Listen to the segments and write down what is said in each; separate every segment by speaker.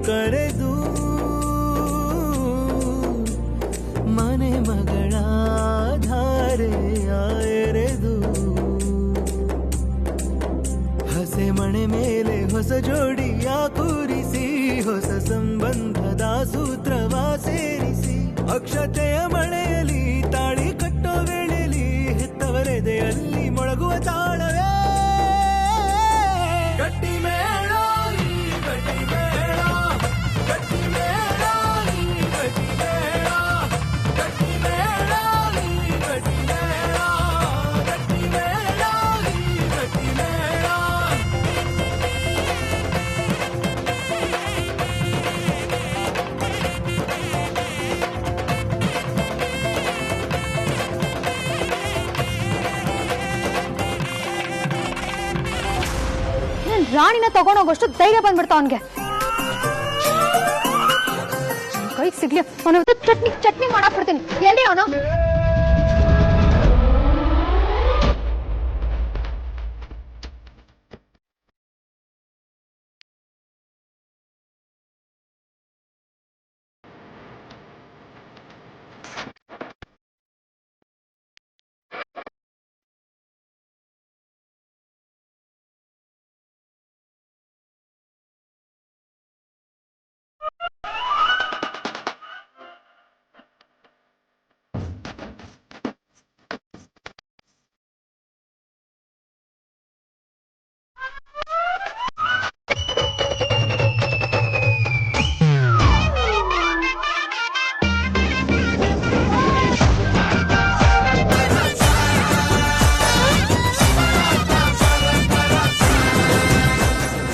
Speaker 1: ಕರೆದು ಮನೆ ಮಗಳ ಧಾರೆಯ ಎರೆದು ಹಸೆ ಮಣೆ ಮೇಲೆ ಹೊಸ ಜೋಡಿಯ ಕೂರಿಸಿ ಹೊಸ ಸಂಬಂಧದ ಸೂತ್ರವ ಸೇರಿಸಿ ಅಕ್ಷತೆಯ ಮಳೆಯಲ್ಲಿ ತಾಳಿ ಕಟ್ಟೋ ವೇಳೆಯಲ್ಲಿ ಹೆತ್ತವರೆದೆಯಲ್ಲಿ ಮೊಳಗುವ ತಾಳವೇ ಗಟ್ಟಿ ಮೇಳ ಗಟ್ಟಿ ಮೇಳ ಗಟ್ಟಿ ಮೇಳ ಗಟ್ಟಿ ಮೇಳ ಗಟ್ಟಿ ಮೇಳ ಗಟ್ಟಿ ಮೇಳ ಗಟ್ಟಿ ಮೇಳ ಗಟ್ಟಿ ಮೇಳ.
Speaker 2: ರಾಣಿನ ತಗೊಂಡೋಗೋಷ್ಟು ಧೈರ್ಯ ಬಂದ್ಬಿಡ್ತಾವ ಅವನ್ಗೆ. ಕೈಗೆ ಸಿಗ್ಲಿ ಅವನ ಚಟ್ನಿ ಚಟ್ನಿ ಮಾಡಕ್ ಬಿಡ್ತೀನಿ. ಎಲ್ಲಿ ಅವನು?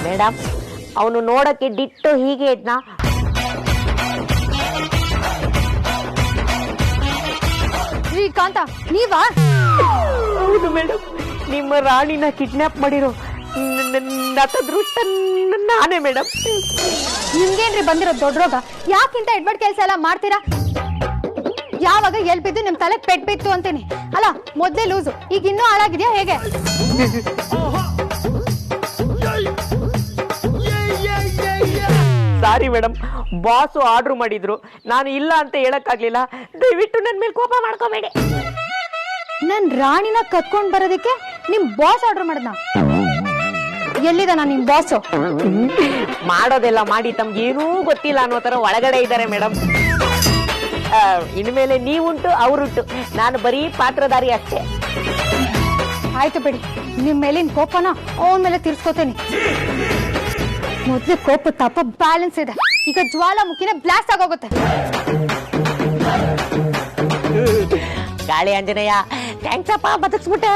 Speaker 3: ಮೇಡಮ್, ಅವನು ನೋಡಕ್ಕೆ ಡಿಟ್ಟು ಹೀಗೆ ಇದ್ನಾ?
Speaker 2: ಶ್ರೀಕಾಂತ ನೀವಾ?
Speaker 3: ಹೌದು ಮೇಡಮ್, ನಿಮ್ಮ ರಾಣಿನ ಕಿಡ್ನಾಪ್ ಮಾಡಿರೋ ನತದೃಷ್ಟ ನಾನೇ ಮೇಡಮ್.
Speaker 2: ನಿಮ್ಗೇನ್ರಿ ಬಂದಿರೋ ದೊಡ್ಡ ರೋಗ? ಯಾಕಿಂತ ಎಡ್ಬಡ್ ಕೆಲಸ ಎಲ್ಲ ಮಾಡ್ತೀರಾ? ಯಾವಾಗ ಎಲ್ ಬಿದ್ದು ನಿಮ್ ತಲೆ ಪೆಟ್ ಬಿತ್ತು ಅಂತೀನಿ. ಅಲ್ಲ ಮೊದ್ಲೇ ಲೂಸು, ಈಗ ಇನ್ನೂ ಹಾಳಾಗಿದ್ಯಾ ಹೇಗೆ?
Speaker 3: ಸಾರಿ ಮೇಡಮ್, ಬಾಸು ಆರ್ಡರ್ ಮಾಡಿದ್ರು, ನಾನು ಇಲ್ಲ ಅಂತ ಹೇಳಕ್ಕಾಗ್ಲಿಲ್ಲ. ದಯವಿಟ್ಟು ನನ್ನ ಮೇಲೆ ಕೋಪ ಮಾಡ್ಕೋಬೇಡಿ.
Speaker 2: ನನ್ ರಾಣಿನ ಕತ್ಕೊಂಡ್ ಬರೋದಕ್ಕೆ ನಿಮ್ ಬಾಸ್ ಆರ್ಡರ್ ಮಾಡದ್ನ? ಎಲ್ಲಿದಾನ ನಿಮ್ ಬಾಸು?
Speaker 3: ಮಾಡೋದೆಲ್ಲ ಮಾಡಿ ತಮ್ಗೇನೂ ಗೊತ್ತಿಲ್ಲ ಅನ್ನೋ ತರ ಒಳಗಡೆ ಇದ್ದಾರೆ ಮೇಡಮ್. ಇನ್ಮೇಲೆ ನೀವುಂಟು ಅವರುಂಟು, ನಾನು ಬರೀ ಪಾತ್ರಧಾರಿ ಅಷ್ಟೇ.
Speaker 2: ಆಯ್ತು ಬಿಡಿ, ನಿಮ್ ಮೇಲಿನ ಕೋಪನ ಅವನ ಮೇಲೆ ತೀರ್ಸ್ಕೋತೇನೆ. ಮೊದ್ಲು ಕೋಪ ತಾಪ ಬ್ಯಾಲೆನ್ಸ್ ಇದೆ, ಈಗ ಜ್ವಾಲಾಮುಖಿನೇ ಬ್ಲಾಸ್ಟ್ ಆಗೋಗುತ್ತೆ.
Speaker 3: ಗಾಳಿ ಆಂಜನೇಯ, ಥ್ಯಾಂಕ್ಸ್ ಅಪ್ಪ, ಬದುಕ್ಸ್ಬಿಟ್ಟೆ.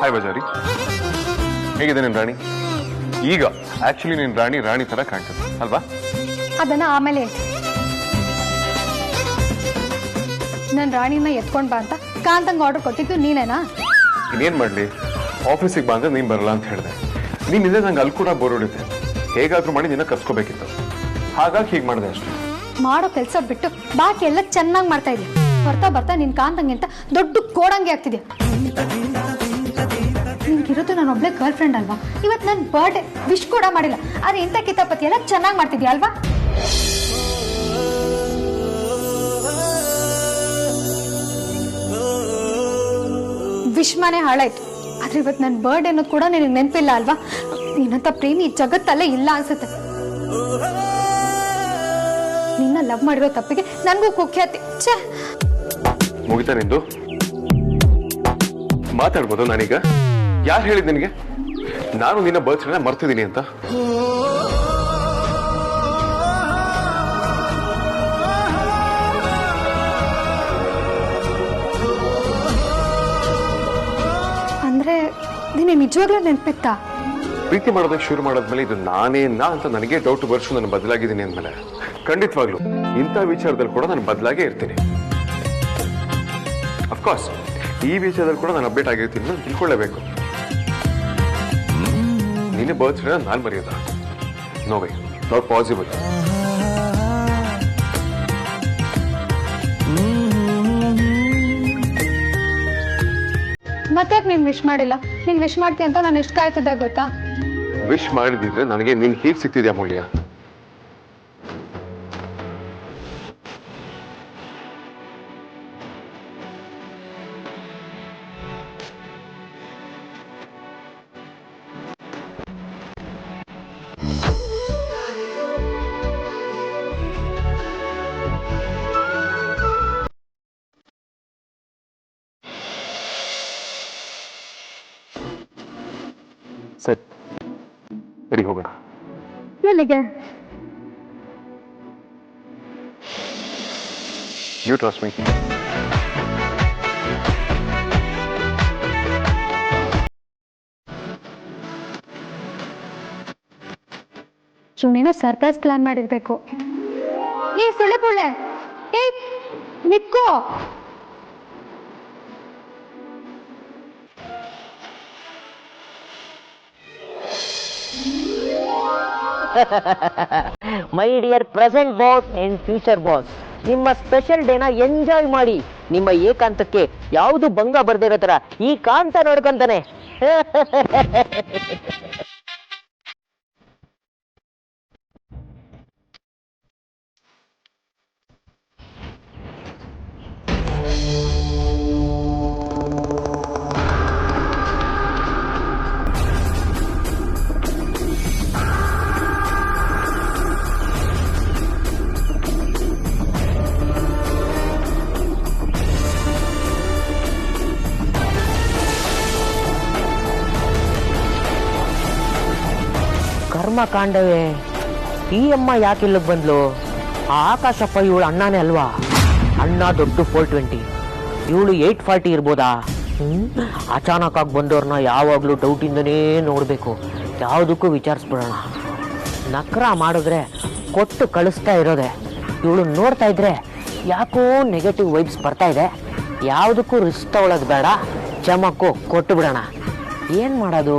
Speaker 4: ಹಾಯ್ ಬಜಾರಿ, ಹೇಗಿದೆ ನಿನ್ ರಾಣಿ? ಈಗ ಆಕ್ಚುಲಿ ನಿನ್ ರಾಣಿ ತರ ಕಾಣ್ತದೆ ಅಲ್ವಾ?
Speaker 2: ಅದನ್ನ ಆಮೇಲೆ ನನ್ ರಾಣಿನ ಎತ್ಕೊಂಡ್ ಬಾ ಅಂತ ಕಾಂತಂಗ್ ಆರ್ಡರ್ ಕೊಟ್ಟಿದ್ದು ನೀನೇನಾ?
Speaker 4: ಇನ್ನೇನ್ ಮಾಡ್ಲಿ, ಆಫೀಸಿಗೆ ಬಾ ಅಂತ ನೀನ್ ಬರಲ್ಲ ಅಂತ ಹೇಳಿದೆ. ನೀನ್ ಇದೆ ನಂಗೆ ಅಲ್ಲಿ ಕೂಡ ಬೋರ್ ಹೊಡಿತೆ. ಹೇಗಾದ್ರೂ ಮಾಡಿ ನಿನ್ನ ಕರ್ಸ್ಕೋಬೇಕಿತ್ತು, ಹಾಗಾಗಿ ಹೀಗೆ ಮಾಡಿದೆ ಅಷ್ಟೇ.
Speaker 2: ಮಾಡೋ ಕೆಲಸ ಬಿಟ್ಟು ಬಾಕಿ ಎಲ್ಲ ಚೆನ್ನಾಗಿ ಮಾಡ್ತಾ ಇದೀಯ. ಬರ್ತಾ ಬರ್ತಾ ನಿನ್ ಕಾಂತಂಗೆ ಅಂತ ದೊಡ್ಡ ಕೋಡಂಗೆ ಆಗ್ತಿದ್ಯಾ. ನಿನ್ಗಿರೋದು ನಾನು ಒಬ್ಳೆ ಗರ್ಲ್ ಫ್ರೆಂಡ್ ಅಲ್ವಾ? ಇವತ್ತು ನನ್ನ ಬರ್ಡೇ ವಿಶ್ ಕೂಡ ಮಾಡಿಲ್ಲ, ಆದ್ರೆ ಇಂಥ ಕಿತಾಪತಿ ಎಲ್ಲ ಚೆನ್ನಾಗಿ ಮಾಡ್ತಿದ್ಯಾ ಅಲ್ವಾ? ವಿಶ್ ಮನೆ ಹಾಳಾಯ್ತು, ಆದ್ರೆ ಇವತ್ತು ನನ್ನ ಬರ್ಡೇ ಅನ್ನೋದು ಕೂಡ ನಿನಗೆ ನೆನಪಿಲ್ಲ ಅಲ್ವಾ? ನಿನ್ನಂತ ಪ್ರೇಮಿ ಜಗತ್ತಲ್ಲೇ ಇಲ್ಲ ಅನ್ಸುತ್ತೆ. ನಿನ್ನ ಲವ್ ಮಾಡಿರೋ ತಪ್ಪಿಗೆ ನನಗೂ ಕುಖ್ಯಾತಿ. ಛೇ,
Speaker 4: ಮುಗಿತಾ ನಿಂದು? ಮಾತಾಡ್ಬೋದು ನಾನೀಗ? ಯಾರು ಹೇಳಿದ್ ನಿನಗೆ ನಾನು ನಿನ್ನ ಬರ್ತ್ಡೇನ ಮರ್ತಿದ್ದೀನಿ ಅಂತ?
Speaker 2: ಅಂದ್ರೆ ನಿನಗೆ ನಿಜವಾಗ್ಲೂ ನೆನಪಿತ್ತಾ?
Speaker 4: ಪ್ರೀತಿ ಮಾಡೋದಕ್ಕೆ ಶುರು ಮಾಡಾದ್ಮೇಲೆ ಇದು ನಾನೇನಾ ಅಂತ ನನಗೆ ಡೌಟ್ ಬರ್ಸು ನಾನು ಬದಲಾಗಿದ್ದೀನಿ ಅಂದ್ಮೇಲೆ ಖಂಡಿತವಾಗ್ಲು ಇಂಥ ವಿಚಾರದಲ್ಲಿ ಕೂಡ ನಾನು ಬದಲಾಗೇ ಇರ್ತೀನಿ. ಅಫ್ಕೋರ್ಸ್ ಈ ವಿಚಾರದಲ್ಲಿ ಕೂಡ ನಾನು ಅಪ್ಡೇಟ್ ಆಗಿರ್ತೀನಿ ಅಂತ ತಿಳ್ಕೊಳ್ಳೇಬೇಕು. ನಿನ್ನ ಬರ್ತ್ಡೇನ ನಾನು ಮರೆಯೋದ? No way, not possible.
Speaker 2: ಮತ್ತೆ ನೀನ್ ವಿಶ್ ಮಾಡಿಲ್ಲ? ನೀನ್ ವಿಶ್ ಮಾಡ್ತೀಯ ಅಂತ ನಾನು ಎಷ್ಟು ಕಾಯ್ತಿದ್ದೆ ಗೊತ್ತಾ?
Speaker 4: ವಿಶ್ ಮಾಡಿದಿದ್ರೆ ನನಗೆ ನೀನ್ ಹೀಗೆ ಸಿಗ್ತಿದ್ಯಾ ಅಮೂಲ್ಯ? ಸರಿ, ಸರಿ ಹೋಗೋಣ.
Speaker 2: ಎಲ್ಲಿಗೆ?
Speaker 4: You trust me.
Speaker 2: ಸುಮ್ಮನೆ ಸರ್ಕಸ್ ಪ್ಲಾನ್ ಮಾಡಿರ್ಬೇಕು. ಏ ಸುಳ್ಳೆ ಪುಳ್ಳೆ, ಏ Nikko.
Speaker 3: My dear present boss and future boss, ನಿಮ್ಮ ಸ್ಪೆಷಲ್ ಡೇನ ಎಂಜಾಯ್ ಮಾಡಿ. ನಿಮ್ಮ ಏಕಾಂತಕ್ಕೆ ಯಾವುದು ಭಂಗ ಬರ್ದಿರೋ ತರ ಈ ಕಾಂತ ನೋಡ್ಕೊಂತಾನೆ. ಕರ್ಮಕಾಂಡವೇ, ಈ ಅಮ್ಮ ಯಾಕೆ ಇಲ್ಲಿಗೆ ಬಂದ್ಲು? ಆ ಆಕಾಶಪ್ಪ ಇವಳು ಅಣ್ಣನೇ ಅಲ್ವಾ? ಅಣ್ಣ ದೊಡ್ಡ 420, ಇವಳು 840 ಇರ್ಬೋದಾ? ಅಚಾನಕ್ ಆಗಿ ಬಂದವ್ರನ್ನ ಯಾವಾಗಲೂ ಡೌಟಿಂದನೇ ನೋಡಬೇಕು, ಯಾವುದಕ್ಕೂ ವಿಚಾರಿಸ್ಬಿಡೋಣ. ನಕ್ರ ಮಾಡಿದ್ರೆ ಕೊಟ್ಟು ಕಳಿಸ್ತಾ ಇರೋದೆ. ಇವಳು ನೋಡ್ತಾ ಇದ್ರೆ ಯಾಕೋ ನೆಗೆಟಿವ್ ವೈಬ್ಸ್ ಬರ್ತಾ ಇದೆ. ಯಾವುದಕ್ಕೂ ರಿಸ್ಕ್ ತಗೊಳ್ಳೋದು ಬೇಡ, ಚಮಕ್ಕು ಕೊಟ್ಟು ಬಿಡೋಣ. ಏನು ಮಾಡೋದು?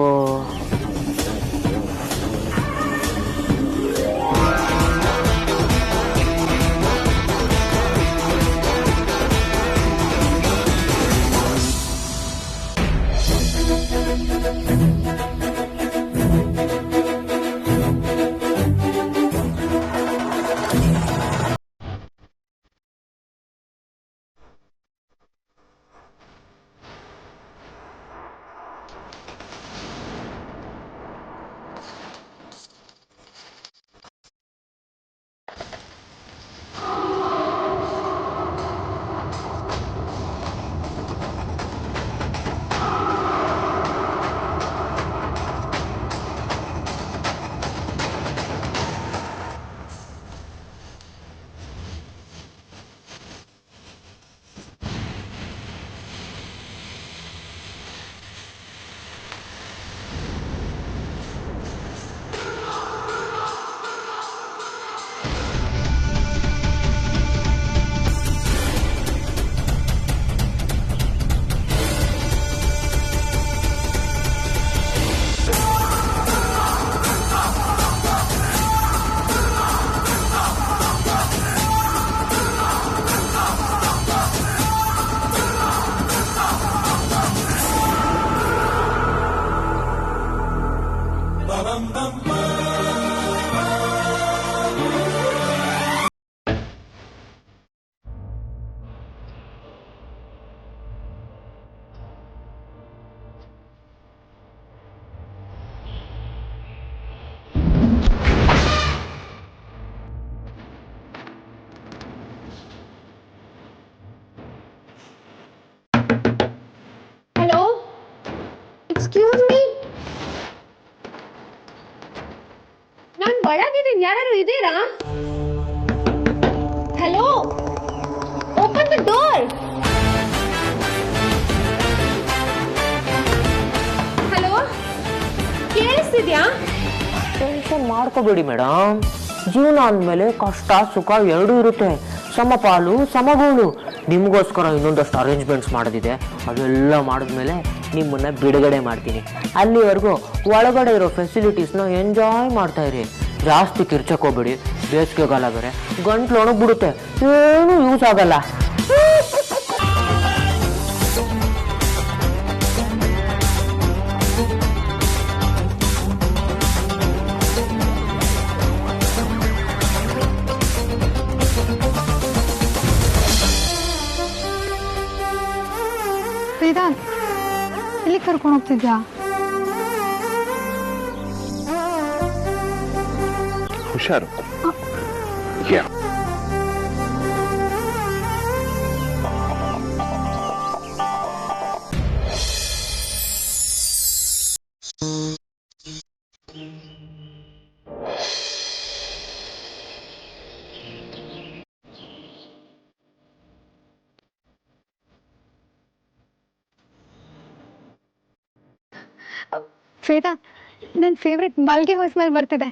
Speaker 2: ಎಕ್ಸ್ಕ್ಯೂಸ್ ಮೀ, ನಾನು ಒಳಗಿದ್ದೀನಿ, ಯಾರು ಇದ್ದೀರಾ? Hello, open the door. Hello, ಕೇಳಿಸ್ತಿದ್ಯಾ?
Speaker 3: ಟೆನ್ಷನ್ ಮಾಡ್ಕೋಬೇಡಿ ಮೇಡಮ್, ಜೀವನ ಅಂದಮೇಲೆ ಕಷ್ಟ ಸುಖ ಎರಡೂ ಇರುತ್ತೆ, ಸಮಪಾಲು ಸಮಗೋಳು. ನಿಮಗೋಸ್ಕರ ಇನ್ನೊಂದಷ್ಟು ಅರೇಂಜ್ಮೆಂಟ್ಸ್ ಮಾಡೋದಿದೆ, ಅದೆಲ್ಲ ಮಾಡಿದ್ಮೇಲೆ ನಿಮ್ಮನ್ನ ಬಿಡುಗಡೆ ಮಾಡ್ತೀನಿ. ಅಲ್ಲಿವರೆಗೂ ಒಳಗಡೆ ಇರೋ ಫೆಸಿಲಿಟೀಸ್ನ ಎಂಜಾಯ್ ಮಾಡ್ತಾ ಇರಿ. ಜಾಸ್ತಿ ಕಿರ್ಚಕೋಬೇಡಿ, ಬೇಸಿಗೆಗಾಲ ಬೇರೆ, ಗಂಟ್ಲು ಒಣಗ್ಬಿಡುತ್ತೆ, ಏನೂ ಯೂಸ್ ಆಗಲ್ಲ.
Speaker 2: ವೇದಾಂತ್, ಎಲ್ಲಿ ಕರ್ಕೊಂಡು ಹೋಗ್ತಿದ್ಯಾ?
Speaker 4: ಹುಷಾರು.
Speaker 2: ವೇದಾಂತ್, ನನ್ನ ಫೇವ್ರೆಟ್ ಮಲ್ಗೆ ಹೂ ಸ್ಮೆಲ್ ಬರ್ತಿದೆ.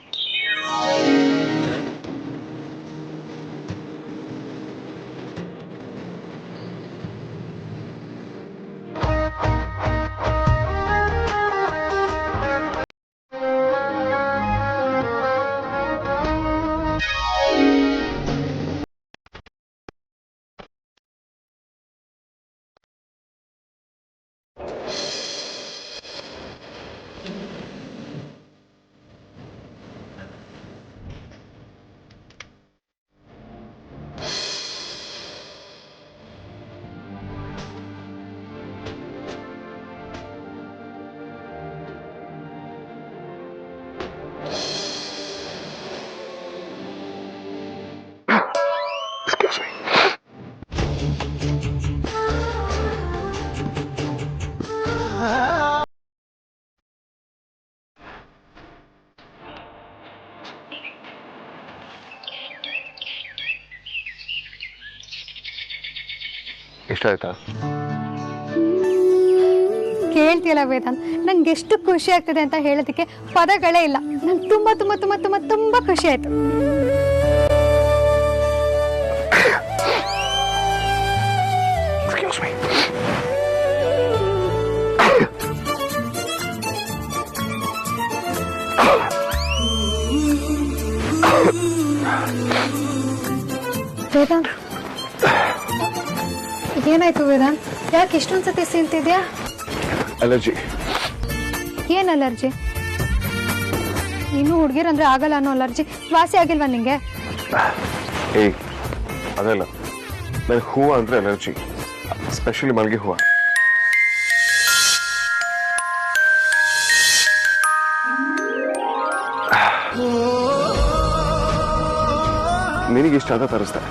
Speaker 4: Excuse me. ಇಷ್ಟ ಆಯ್ತಾ?
Speaker 2: ಕೇಳ್ತಿಯಲ್ಲ ವೇದಾಂತ್, ನಂಗೆ ಎಷ್ಟು ಖುಷಿ ಆಗ್ತದೆ ಅಂತ ಹೇಳೋದಕ್ಕೆ ಪದಗಳೇ ಇಲ್ಲ. ನಂಗೆ ತುಂಬಾ ತುಂಬಾ ತುಂಬಾ ತುಂಬಾ ತುಂಬಾ ಖುಷಿ ಆಯ್ತು.
Speaker 4: Excuse me.
Speaker 2: ವೇದಾಂತ್, ಏನಾಯ್ತು ವೇದಾಂತ್? ಯಾಕೆ ಇಷ್ಟೊಂದು ಸತಿ ಸೀಳ್ತಿದ್ಯಾ?
Speaker 4: ಅಲರ್ಜಿ.
Speaker 2: ಏನ್ ಅಲರ್ಜಿ? ಇನ್ನು ಹುಡುಗಿರಂದ್ರೆ ಆಗಲ್ಲ ಅನ್ನೋ ಅಲರ್ಜಿ ವಾಸಿ ಆಗಿಲ್ವಾ ನಿಂಗೆ?
Speaker 4: ಏಯ್, ಅದಲ್ಲ, ನನಗೆ ಹೂವು ಅಂದ್ರೆ ಅಲರ್ಜಿ, ಸ್ಪೆಷಲಿ ಮಲ್ಲಿಗೆ ಹೂವು. ನಿನಗಿಷ್ಟ ಅಂತ ತರಿಸ್ದೆ.